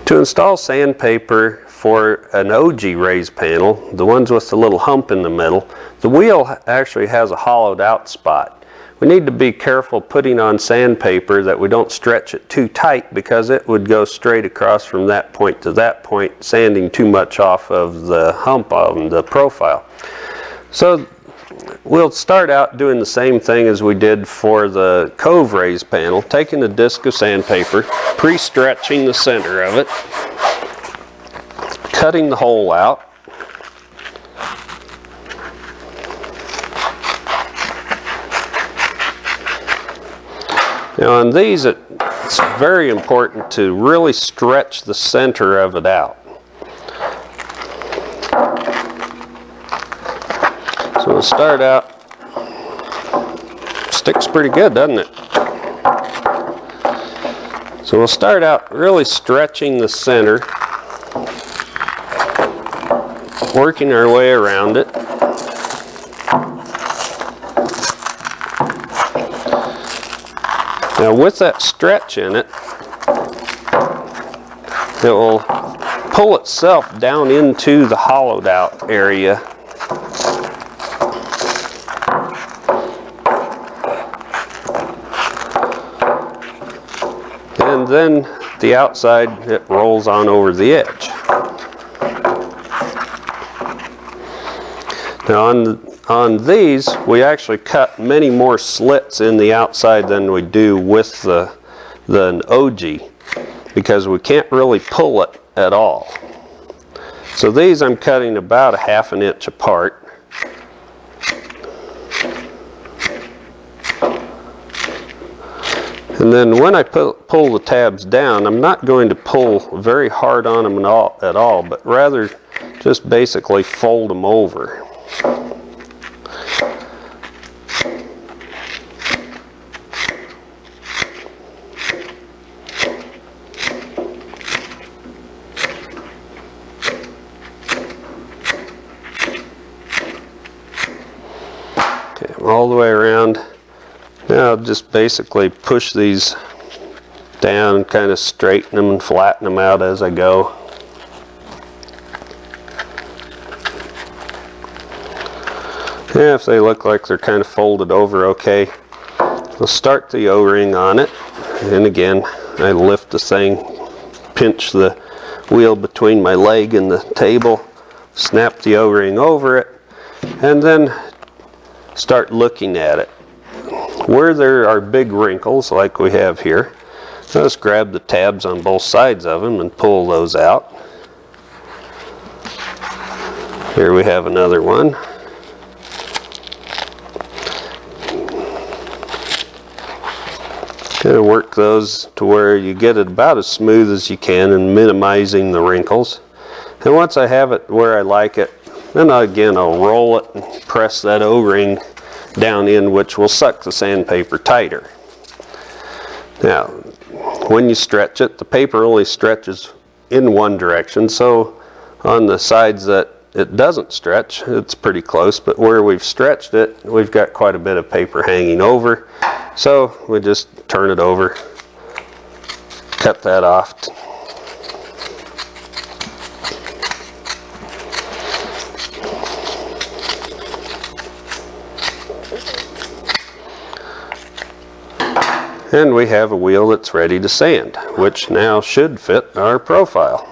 To install sandpaper for an Ogee raised panel, the ones with the little hump in the middle, the wheel actually has a hollowed out spot. We need to be careful putting on sandpaper that we don't stretch it too tight, because it would go straight across from that point to that point, sanding too much off of the hump on the profile. So we'll start out doing the same thing as we did for the cove raised panel, taking a disc of sandpaper, pre-stretching the center of it, cutting the hole out, now on these it's very important to really stretch the center of it out. So we'll start out, sticks pretty good, doesn't it? So we'll start out really stretching the center, working our way around it. Now with that stretch in it, it will pull itself down into the hollowed out area. And then the outside, it rolls on over the edge. Now on these, we actually cut many more slits in the outside than we do with the Ogee, because we can't really pull it at all. So these I'm cutting about a ½ an inch apart. And then when I pull the tabs down, I'm not going to pull very hard on them at all, but rather just basically fold them over. Okay, all the way around. Now I'll just basically push these down, kind of straighten them and flatten them out as I go. Yeah, if they look like they're kind of folded over okay, I'll start the O-ring on it. And again, I lift the thing, pinch the wheel between my leg and the table, snap the O-ring over it, and then start looking at it. Where there are big wrinkles like we have here, just grab the tabs on both sides of them and pull those out. Here we have another one. Kind of work those to where you get it about as smooth as you can and minimizing the wrinkles. And once I have it where I like it, then again I'll roll it and press that O-ring down in, which will suck the sandpaper tighter. Now, when you stretch it, the paper only stretches in one direction, so on the sides that it doesn't stretch, it's pretty close, but where we've stretched it, we've got quite a bit of paper hanging over, so we just turn it over, cut that off. And we have a wheel that's ready to sand, which now should fit our profile.